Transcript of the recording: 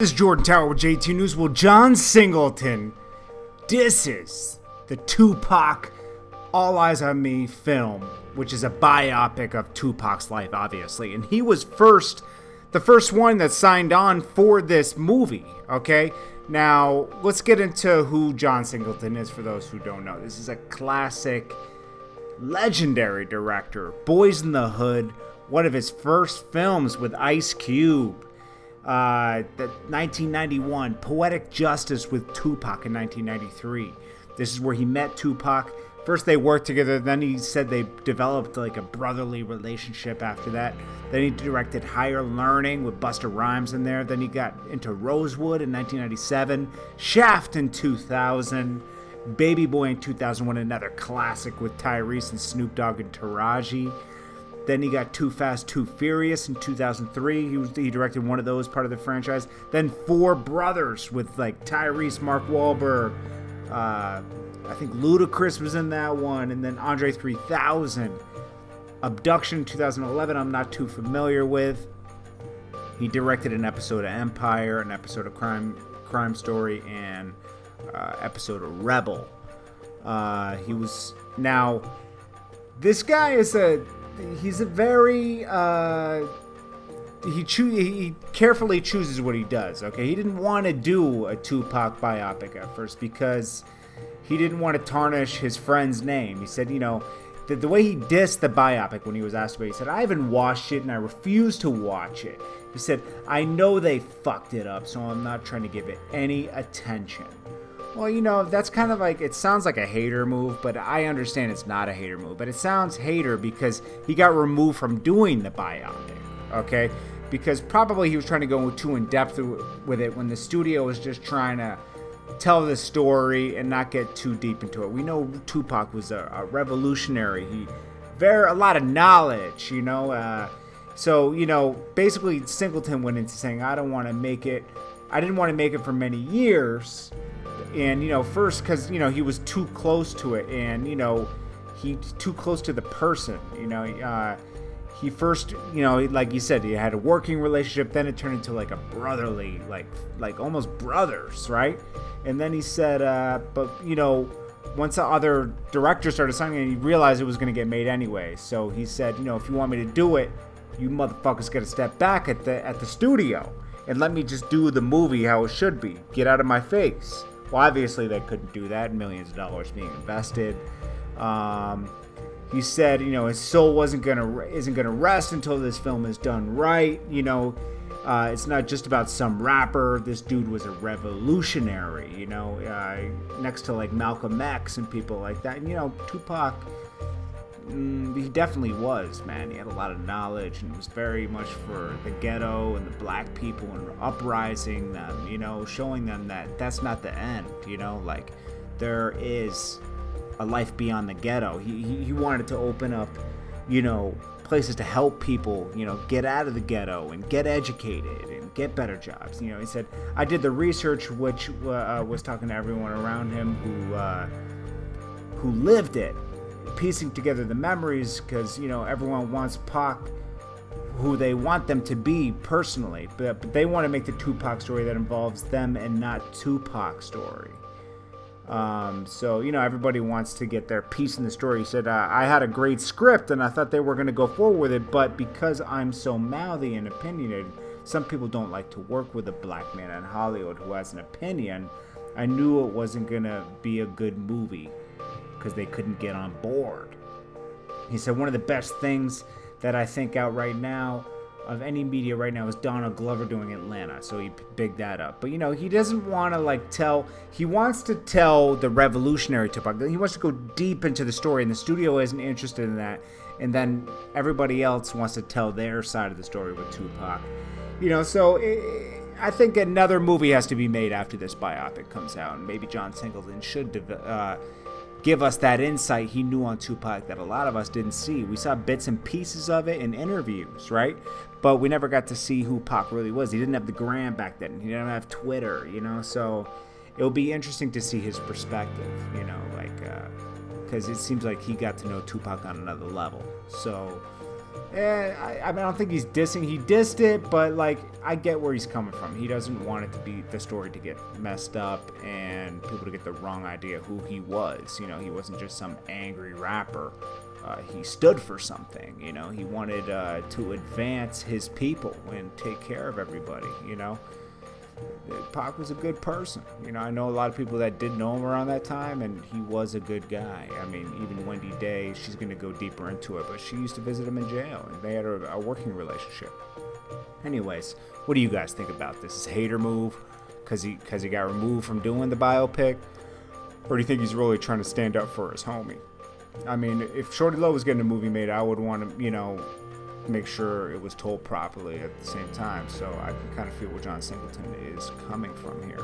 This is Jordan Tower with JT News. Well, John Singleton disses the Tupac All Eyez on Me film, which is a biopic of Tupac's life, obviously. And he was the first one that signed on for this movie, okay? Now, let's get into who John Singleton is for those who don't know. This is a classic, legendary director. Boys in the Hood, one of his first films with Ice Cube. The 1991 Poetic Justice with Tupac in 1993. This is where he met Tupac. First they worked together, then he said they developed like a brotherly relationship after that. Then he directed Higher Learning with Busta Rhymes in there. Then he got into Rosewood in 1997, Shaft in 2000, Baby Boy in 2001, another classic with Tyrese and Snoop Dogg and Taraji. Then he got Too Fast, Too Furious in 2003. He directed one of those, part of the franchise. Then Four Brothers with like Tyrese, Mark Wahlberg. I think Ludacris was in that one. And then Andre 3000. Abduction in 2011, I'm not too familiar with. He directed an episode of Empire, an episode of Crime Story, and episode of Rebel. This guy is he's a very he carefully chooses what he does. Okay, he didn't want to do a Tupac biopic at first because he didn't want to tarnish his friend's name. He said, the way he dissed the biopic when he was asked about it, he said, I haven't watched it and I refuse to watch it. He said, I know they fucked it up, so I'm not trying to give it any attention. Well, that's kind of like, it sounds like a hater move, but I understand it's not a hater move. But it sounds hater because he got removed from doing the biopic, okay? Because probably he was trying to go too in-depth with it when the studio was just trying to tell the story and not get too deep into it. We know Tupac was a revolutionary. A lot of knowledge, So, basically Singleton went into saying, I didn't want to make it for many years. And, first, because, he was too close to it and, he's too close to the person, he first, like you said, he had a working relationship, then it turned into like a brotherly, like almost brothers, right? And then he said, once the other directors started signing it, he realized it was going to get made anyway. So he said, if you want me to do it, you motherfuckers got to step back at the studio and let me just do the movie how it should be. Get out of my face. Well, obviously they couldn't do that. Millions of dollars being invested. He said, his soul isn't gonna rest until this film is done right. It's not just about some rapper. This dude was a revolutionary. Next to like Malcolm X and people like that. And, Tupac, he definitely was, man. He had a lot of knowledge and was very much for the ghetto and the black people and uprising them, showing them that that's not the end, like there is a life beyond the ghetto. He wanted to open up, places to help people, get out of the ghetto and get educated and get better jobs. He said, I did the research, which was talking to everyone around him who lived it, piecing together the memories, because everyone wants Pac who they want them to be personally, but they want to make the Tupac story that involves them and not Tupac's story. So everybody wants to get their piece in the story. He said, I had a great script and I thought they were going to go forward with it, but because I'm so mouthy and opinionated, some people don't like to work with a black man in Hollywood who has an opinion. I knew it wasn't going to be a good movie because they couldn't get on board. He said, one of the best things that I think out right now of any media right now is Donald Glover doing Atlanta, so he bigged that up. But he doesn't want to he wants to tell the revolutionary Tupac. He wants to go deep into the story, and the studio isn't interested in that. And then everybody else wants to tell their side of the story with Tupac. I think another movie has to be made after this biopic comes out, and maybe John Singleton should give us that insight he knew on Tupac that a lot of us didn't see. We saw bits and pieces of it in interviews, right? But we never got to see who Pac really was. He didn't have the gram back then. He didn't have Twitter, so it'll be interesting to see his perspective, because it seems like he got to know Tupac on another level. So I mean, I don't think he's dissing. He dissed it, but like, I get where he's coming from. He doesn't want it to be the story to get messed up and people to get the wrong idea who he was. You know, he wasn't just some angry rapper. He stood for something. You know, he wanted to advance his people and take care of everybody. You know, Pac was a good person. You know, I know a lot of people that did know him around that time, and he was a good guy. I mean, even Wendy Day, she's going to go deeper into it, but she used to visit him in jail, and they had a working relationship. Anyways, what do you guys think about this? Is a hater move because he got removed from doing the biopic? Or do you think he's really trying to stand up for his homie? I mean, if Shorty Low was getting a movie made, I would want to, you know, make sure it was told properly at the same time. So I can kind of feel where John Singleton is coming from here.